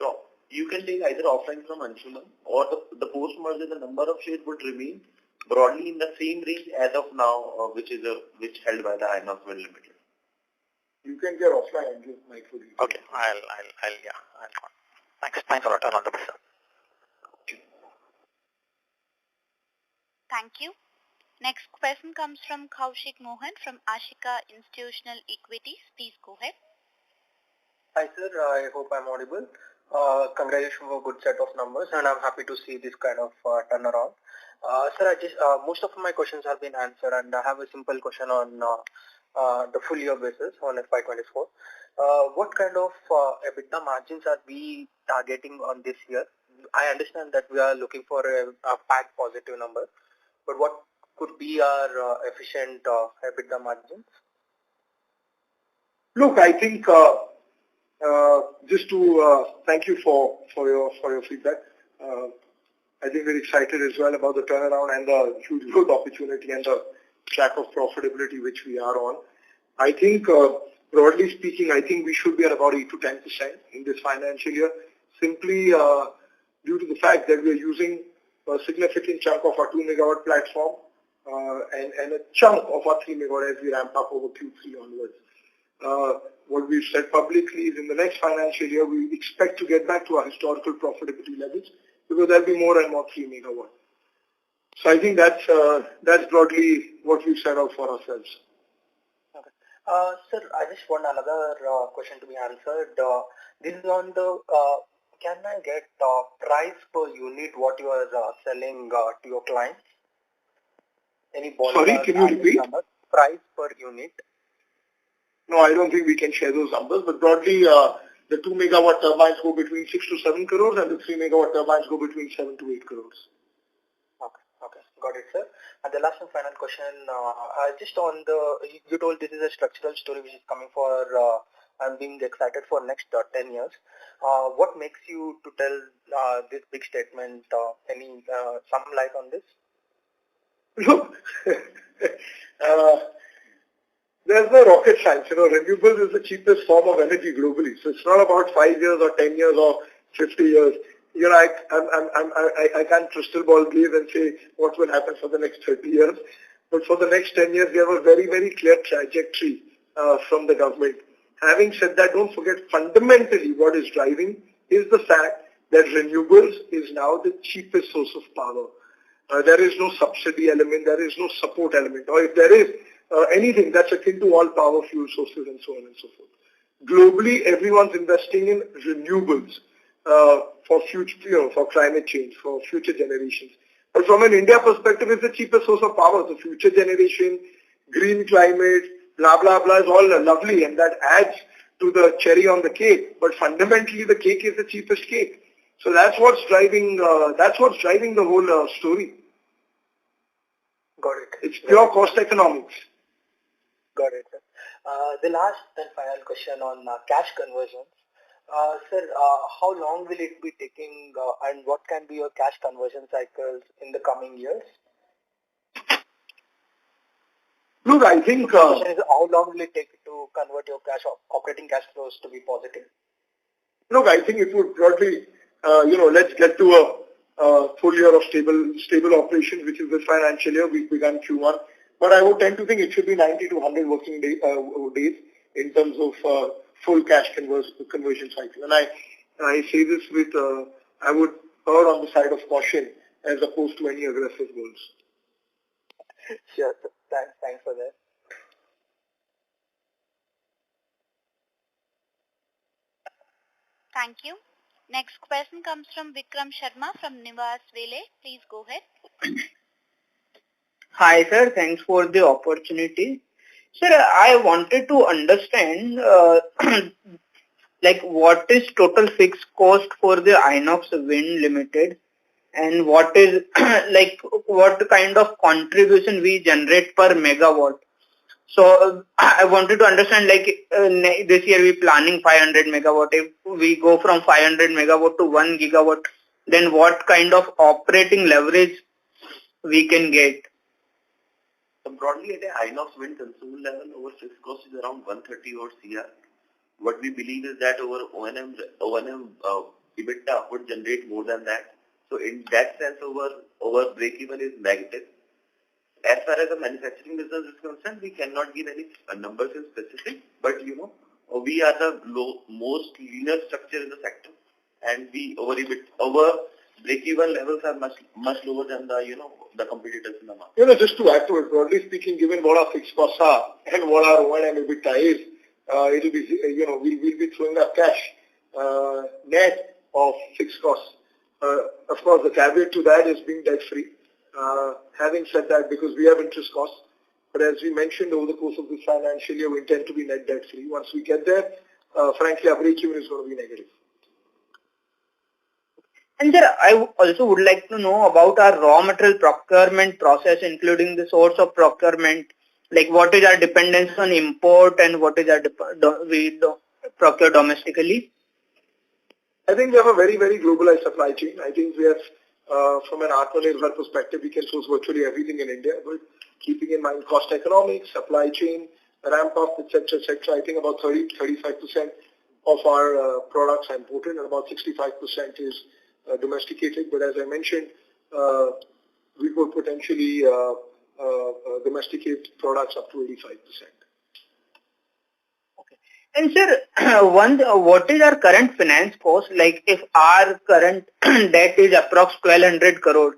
So you can take either offline from Anshuman or the post-merger, the number of shares would remain broadly in the same range as of now, which held by the Inox Wind Limited. You can get offline and give Mike for details. Okay, I'll call. Thanks a lot. All the best, sir. Thank you. Next question comes from Kaushik Mohan from Ashika Institutional Equities. Please go ahead. Hi sir, I hope I'm audible. Congratulations for a good set of numbers, and I'm happy to see this kind of turnaround. Sir, most of my questions have been answered, and I have a simple question on the full year basis on FY24. What kind of EBITDA margins are we targeting on this year? I understand that we are looking for a PAT positive number, but what could be our efficient EBITDA margins? Look, I think just to thank you for your feedback. I think we're excited as well about the turnaround and the huge growth opportunity and the track of profitability which we are on. I think, broadly speaking, I think we should be at about 8 to 10% in this financial year, simply due to the fact that we are using a significant chunk of our 2 megawatt platform and a chunk of our 3 megawatt as we ramp up over Q3 onwards. What we've said publicly is in the next financial year, we expect to get back to our historical profitability levels because there'll be more and more 3 megawatt. So I think that's broadly what we've set out for ourselves. Okay. Sir, I just want another question to be answered. This is on the, can I get price per unit what you are selling to your clients? Any ballpark? Sorry, can you repeat? Price per unit. No, I don't think we can share those numbers, but broadly, the 2 megawatt turbines go between 6 to 7 crores and the 3 megawatt turbines go between 7 to 8 crores. Okay, got it, sir. And the last and final question, just on you told this is a structural story which is coming for, I'm being excited for next 10 years. What makes you to tell this big statement? Any some light on this? Look, there's no rocket science. Renewables is the cheapest form of energy globally. So it's not about 5 years or 10 years or 50 years. I can't crystal ball gaze and say what will happen for the next 30 years. But for the next 10 years, we have a very, very clear trajectory from the government. Having said that, don't forget fundamentally what is driving is the fact that renewables is now the cheapest source of power. There is no subsidy element, there is no support element, or if there is anything that's akin to all power fuel sources and so on and so forth. Globally, everyone's investing in renewables for future, for climate change, for future generations. But from an India perspective, it's the cheapest source of power. So future generation, green climate, blah blah blah is all lovely, and that adds to the cherry on the cake. But fundamentally, the cake is the cheapest cake. So that's what's driving. The whole story. Got it. It's pure cost economics. Got it. The last and final question on cash conversions. Sir, how long will it be taking and what can be your cash conversion cycles in the coming years? Look, I think... how long will it take to convert your operating cash flows to be positive? Look, I think it would broadly, let's get to a full year of stable operations, which is this financial year. We began Q1. But I would tend to think it should be 90 to 100 working days in terms of full cash conversion cycle. And I say this with, I would err on the side of caution as opposed to any aggressive goals. Sure. Thanks for that. Thank you. Next question comes from Vikram Sharma from Nivas Vele. Please go ahead. Hi, sir. Thanks for the opportunity. Sir, I wanted to understand, like, what is total fixed cost for the Inox Wind Limited, and what is, like, what kind of contribution we generate per megawatt? So, I wanted to understand, like, this year we planning 500 megawatt. If we go from 500 megawatt to 1 gigawatt, then what kind of operating leverage we can get? So broadly at a Inox Wind console level, our fixed cost is around 130 or CR. What we believe is that our O&M EBITDA would generate more than that. So in that sense, our break-even is negative. As far as the manufacturing business is concerned, we cannot give any numbers in specific, but we are the most linear structure in the sector, and our break-even levels are much lower than the competitors in the market. Just to add to it, broadly speaking, given what our fixed costs are and what our O&M EBITDA is, it'll be, we'll be throwing up cash net of fixed costs. Of course, the caveat to that is being debt-free. Having said that, because we have interest costs, but as we mentioned over the course of this financial year, we intend to be net debt-free. Once we get there, frankly, our break-even is going to be negative. And sir, I also would like to know about our raw material procurement process, including the source of procurement. Like, what is our dependence on import and what is our we procure domestically? I think we have a very, very globalized supply chain. I think we have, from an Atmanirbhar perspective, we can source virtually everything in India, but keeping in mind cost economics, supply chain, ramp up, etc., etc. I think about 30-35% of our products are imported and about 65% is domesticated. But as I mentioned, we could potentially domesticate products up to 85%. And sir, what is our current finance cost? Like, if our current debt is approx 1200 crore,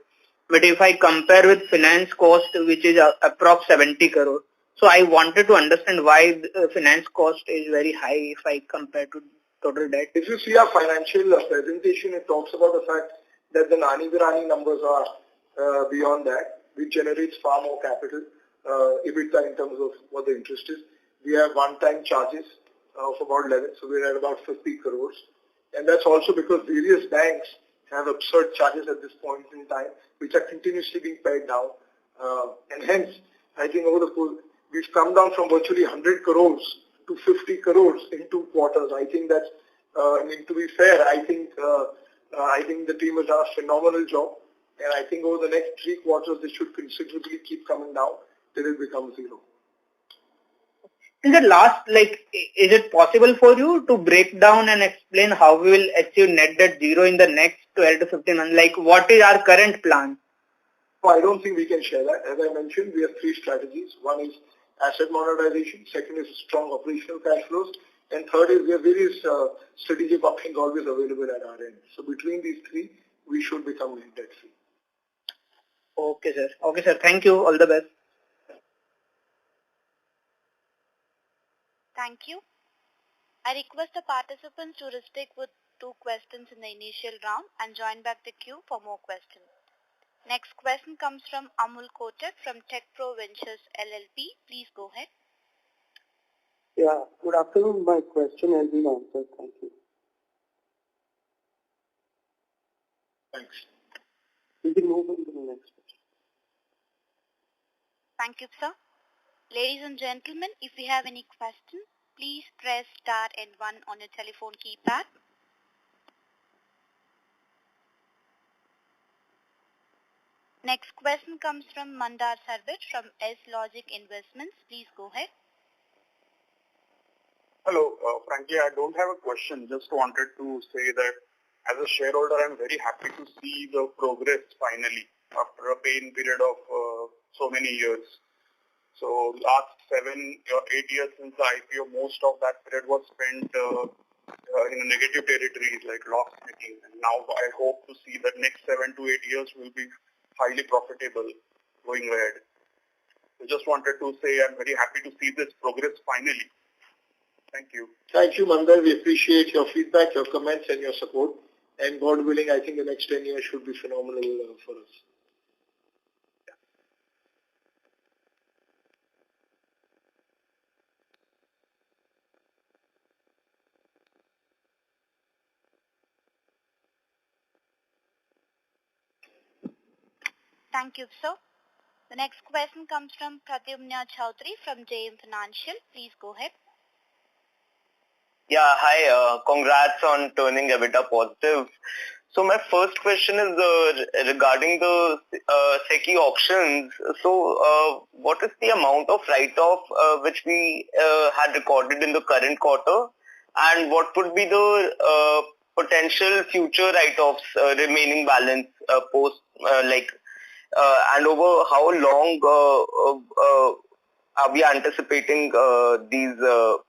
but if I compare with finance cost, which is approx 70 crore, so I wanted to understand why finance cost is very high if I compare to total debt. If you see our financial presentation, it talks about the fact that the Nani Virani numbers are beyond that, which generates far more capital, EBITDA in terms of what the interest is. We have one-time charges of about 11, so we're at about 50 crores. And that's also because various banks have absurd charges at this point in time, which are continuously being paid down. And hence, I think over the course, we've come down from virtually 100 crores to 50 crores in 2 quarters. I think that's, to be fair, I think the team has done a phenomenal job. And I think over the next 3 quarters, this should considerably keep coming down till it becomes zero. In the last, like, is it possible for you to break down and explain how we will achieve net debt zero in the next 12 to 15 months? Like, what is our current plan? No, I don't think we can share that. As I mentioned, we have 3 strategies. One is asset monetization. Second is strong operational cash flows. And third is we have various strategic options always available at our end. So between these 3, we should become net debt free. Okay, sir. Okay, sir. Thank you. All the best. Thank you. I request the participants to restrict with 2 questions in the initial round and join back the queue for more questions. Next question comes from Amul Kotak from TechPro Ventures LLP. Please go ahead. Yeah, good afternoon. My question has been answered. Thank you. Thanks. We can move on to the next question. Thank you, sir. Ladies and gentlemen, if you have any questions, please press star and 1 on your telephone keypad. Next question comes from Mandar Sarvit from S Logic Investments. Please go ahead. Hello. Frankly, I don't have a question. Just wanted to say that as a shareholder, I'm very happy to see the progress finally after a pain period of so many years. So last 7 or 8 years since the IPO, most of that period was spent in a negative territory like loss making. And now I hope to see that next 7 to 8 years will be highly profitable going ahead. I just wanted to say I'm very happy to see this progress finally. Thank you. Thank you, Mandar. We appreciate your feedback, your comments, and your support. And God willing, I think the next 10 years should be phenomenal for us. Thank you, sir. The next question comes from Pradyumna Chaudhary from JM Financial. Please go ahead. Yeah, hi. Congrats on turning EBITDA positive. So my first question is regarding the SECI auctions. So what is the amount of write-off which we had recorded in the current quarter, and what would be the potential future write-offs remaining balance post and over how long are we anticipating these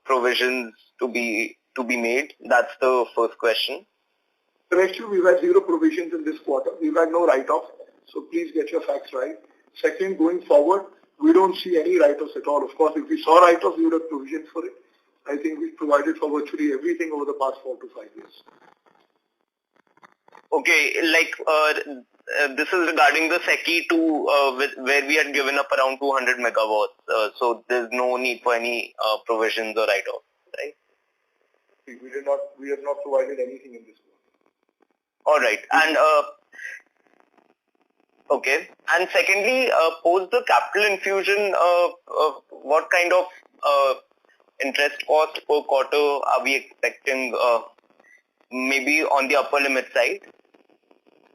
provisions to be made? That's the first question. Actually, we've had zero provisions in this quarter. We've had no write-offs. So please get your facts right. Second, going forward, we don't see any write-offs at all. Of course, if we saw write-offs, we would have provisioned for it. I think we've provided for virtually everything over the past 4 to 5 years. Okay, this is regarding the SECI 2, where we had given up around 200 megawatts. So there's no need for any provisions or write-offs, right? We have not provided anything in this quarter. All right. And okay. And secondly, post the capital infusion, what kind of interest cost per quarter are we expecting? Maybe on the upper limit side?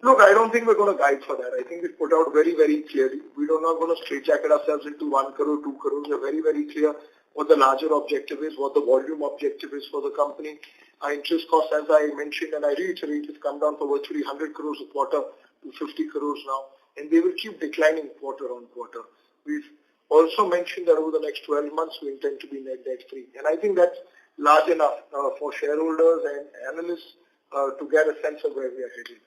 Look, I don't think we're going to guide for that. I think we've put out very, very clearly. We're not going to straitjacket ourselves into 1 crore, 2 crores. We're very, very clear what the larger objective is, what the volume objective is for the company. Our interest costs, as I mentioned and I reiterate, have come down for virtually 100 crores a quarter to 50 crores now. And they will keep declining quarter on quarter. We've also mentioned that over the next 12 months, we intend to be net debt free. And I think that's large enough for shareholders and analysts to get a sense of where we are heading.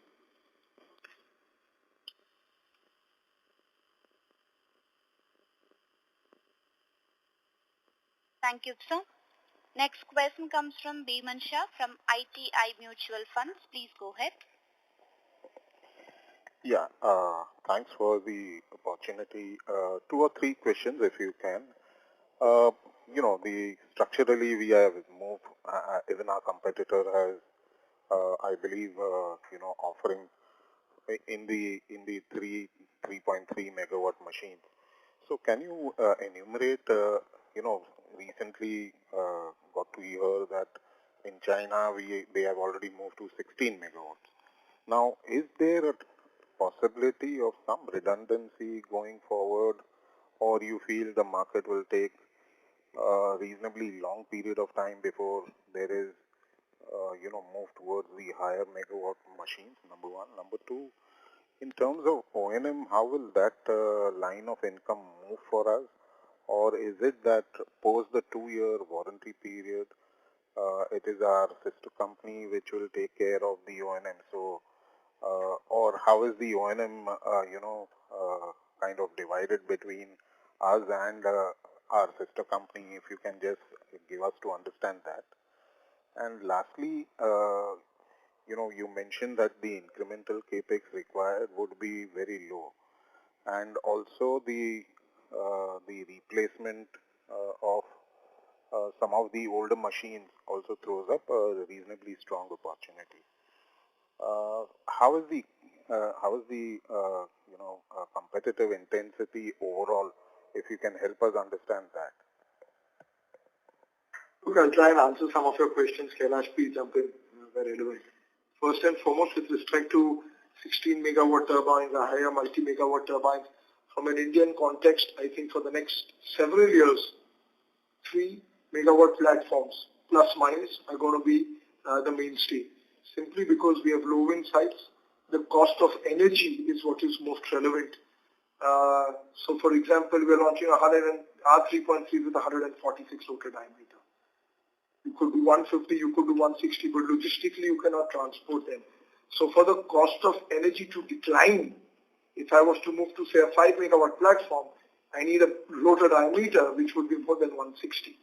Thank you, sir. Next question comes from Biman Shah from ITI Mutual Funds. Please go ahead. Yeah, thanks for the opportunity. 2 or 3 questions if you can. Structurally we have moved, even our competitor has, I believe, offering in the 3.3 megawatt machines. So can you enumerate, recently got to hear that in China they have already moved to 16 megawatts. Now, is there a possibility of some redundancy going forward, or you feel the market will take a reasonably long period of time before there is, move towards the higher megawatt machines, number 1. Number 2, in terms of O&M, how will that line of income move for us? Or is it that post the 2-year warranty period, it is our sister company which will take care of the O&M? So, or how is the O&M, kind of divided between us and our sister company? If you can just give us to understand that. And lastly, you mentioned that the incremental capex required would be very low, and also the replacement of some of the older machines also throws up a reasonably strong opportunity. How is the competitive intensity overall, if you can help us understand that? Look, I'll try and answer some of your questions. Kailash, please jump in where relevant. First and foremost, with respect to 16 megawatt turbines, or higher multi-megawatt turbines, from an Indian context, I think for the next several years, 3 megawatt platforms plus minus are going to be the mainstay. Simply because we have low wind sites, the cost of energy is what is most relevant. So for example, we are launching a R3.3 with 146 rotor diameter. You could do 150, you could do 160, but logistically you cannot transport them. So for the cost of energy to decline, if I was to move to say a 5 megawatt platform, I need a rotor diameter which would be more than 160.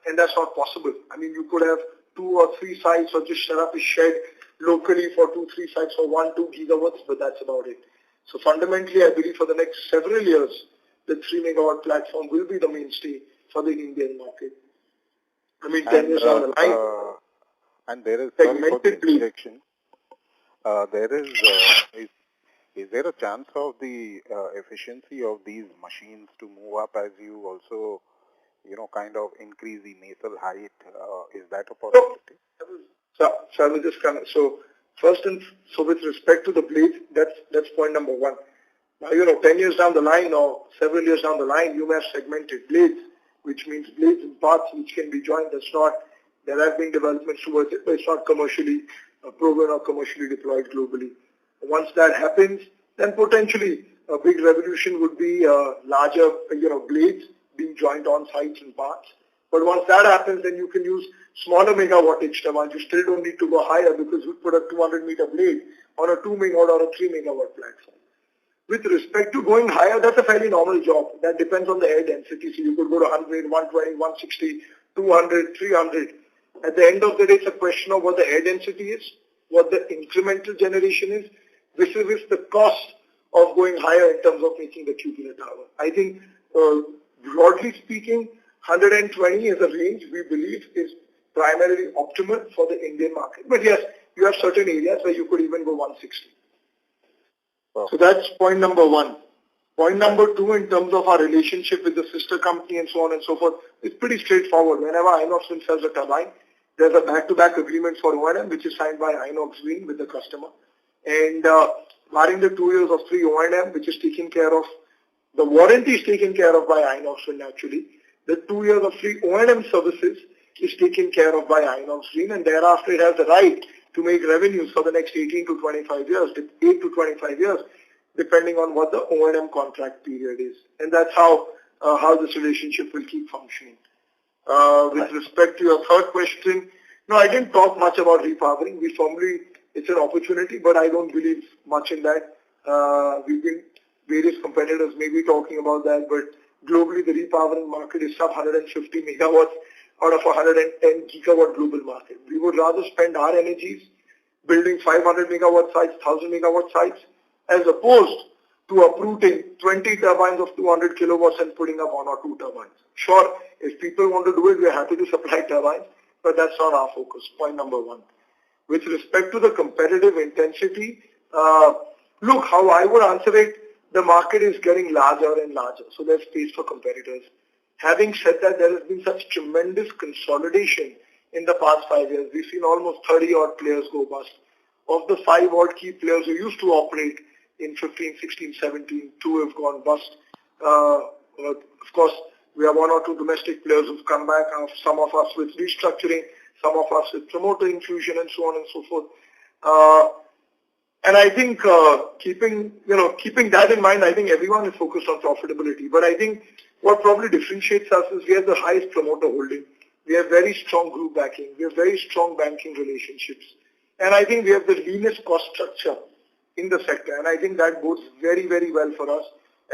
And that's not possible. I mean, you could have 2 or 3 sites or just set up a shed locally for 2-3 sites for 1-2 gigawatts, but that's about it. So fundamentally, I believe for the next several years, the 3 megawatt platform will be the mainstay for the Indian market. I mean, 10 years down the line. And there is, sorry for the interjection, is there a chance of the efficiency of these machines to move up as you also, kind of increase the nasal height? Is that a possibility? So I will just come. So with respect to the blades, that's point number one. Now, 10 years down the line or several years down the line, you may have segmented blades, which means blades and parts which can be joined. There have been developments towards it, but it's not commercially proven or commercially deployed globally. Once that happens, then potentially a big revolution would be larger, blades being joined on sites and parts. But once that happens, then you can use smaller megawattage turbines. You still don't need to go higher because you put a 200-meter blade on a 2 megawatt or a 3 megawatt platform. With respect to going higher, that's a fairly normal job. That depends on the air density. So you could go to 100, 120, 160, 200, 300. At the end of the day, it's a question of what the air density is, what the incremental generation is, which is the cost of going higher in terms of making the cupola tower. I think, broadly speaking, 120 is a range we believe is primarily optimal for the Indian market. But yes, you have certain areas where you could even go 160. Wow. So that's point number one. Point number two, in terms of our relationship with the sister company and so on and so forth, it's pretty straightforward. Whenever Inox Wind sells a turbine, there's a back-to-back agreement for O&M, which is signed by Inox Wind with the customer. And barring the 2 years of free O&M, which is taken care of, the warranty is taken care of by Inox Wind actually. The 2 years of free O&M services is taken care of by Inox Wind, and thereafter it has the right to make revenues for the next 18 to 25 years, 8 to 25 years, depending on what the O&M contract period is. And that's how this relationship will keep functioning. With respect to your third question, no, I didn't talk much about repowering. It's an opportunity, but I don't believe much in that. Various competitors may be talking about that, but globally the repowering market is sub 150 megawatts out of 110 gigawatt global market. We would rather spend our energies building 500 megawatt sites, 1000 megawatt sites, as opposed to uprooting 20 turbines of 200 kilowatts and putting up 1 or 2 turbines. Sure, if people want to do it, we are happy to supply turbines, but that's not our focus, point number one. With respect to the competitive intensity, look, how I would answer it, the market is getting larger and larger, so there's space for competitors. Having said that, there has been such tremendous consolidation in the past 5 years. We've seen almost 30 odd players go bust. Of the 5 odd key players who used to operate in 15, 16, 17, 2 have gone bust. Of course, we have 1 or 2 domestic players who've come back, some of us with restructuring, some of us with promoter infusion and so on and so forth. And I think keeping that in mind, I think everyone is focused on profitability. But I think what probably differentiates us is we have the highest promoter holding. We have very strong group backing. We have very strong banking relationships. And I think we have the leanest cost structure in the sector. And I think that bodes very, very well for us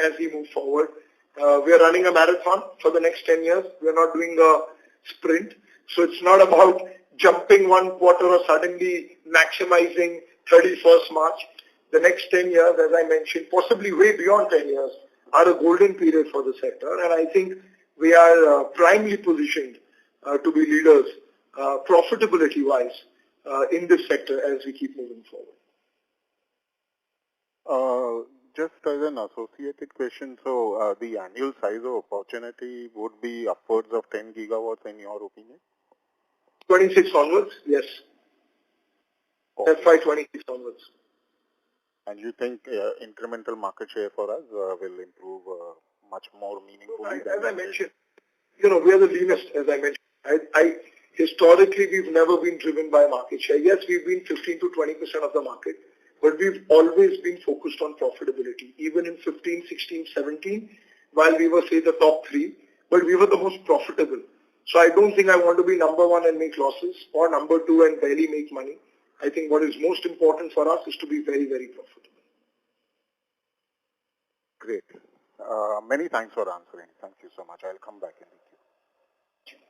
as we move forward. We are running a marathon for the next 10 years. We are not doing a sprint. So it's not about jumping one quarter or suddenly maximizing 31st March. The next 10 years, as I mentioned, possibly way beyond 10 years, are a golden period for the sector. And I think we are primely positioned to be leaders profitability-wise in this sector as we keep moving forward. Just as an associated question, so the annual size of opportunity would be upwards of 10 gigawatts in your opinion? 26 onwards, yes. Okay. FY2026 onwards. And you think incremental market share for us will improve much more meaningfully? As I mentioned, we are the leanest, as I mentioned. Historically, we've never been driven by market share. Yes, we've been 15 to 20% of the market, but we've always been focused on profitability. Even in 15, 16, 17, while we were, say, the top 3, but we were the most profitable. So I don't think I want to be number 1 and make losses or number 2 and barely make money. I think what is most important for us is to be very, very profitable. Great. Many thanks for answering. Thank you so much. I'll come back in the queue.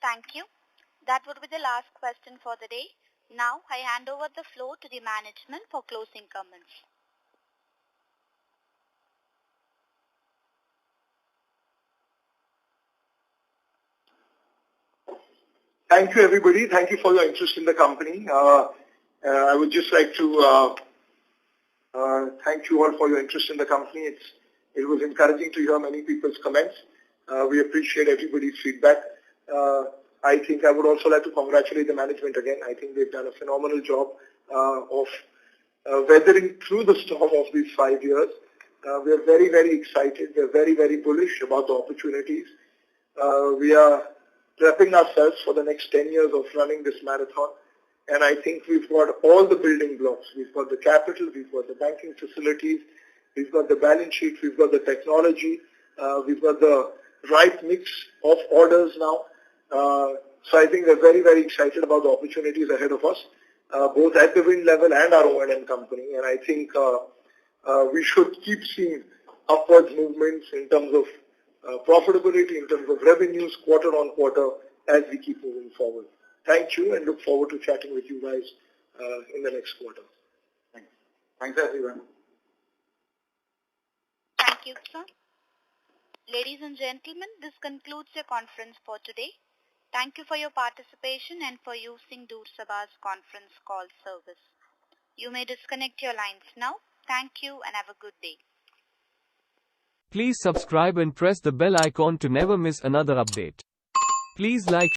Thank you. That would be the last question for the day. Now I hand over the floor to the management for closing comments. Thank you, everybody. Thank you for your interest in the company. I would just like to thank you all for your interest in the company. It was encouraging to hear many people's comments. We appreciate everybody's feedback. I think I would also like to congratulate the management again. I think they've done a phenomenal job of weathering through the storm of these 5 years. We are very, very excited. We are very, very bullish about the opportunities. We are prepping ourselves for the next 10 years of running this marathon. And I think we've got all the building blocks. We've got the capital, we've got the banking facilities, we've got the balance sheet, we've got the technology, we've got the right mix of orders now. So I think we're very, very excited about the opportunities ahead of us, both at the wind level and our O&M company. And I think we should keep seeing upwards movements in terms of profitability, in terms of revenues, quarter on quarter, as we keep moving forward. Thank you and look forward to chatting with you guys in the next quarter. Thanks. Thanks, everyone. Thank you, sir. Ladies and gentlemen, this concludes your conference for today. Thank you for your participation and for using Doorsabha's conference call service. You may disconnect your lines now. Thank you and have a good day. Please subscribe and press the bell icon to never miss another update. Please like,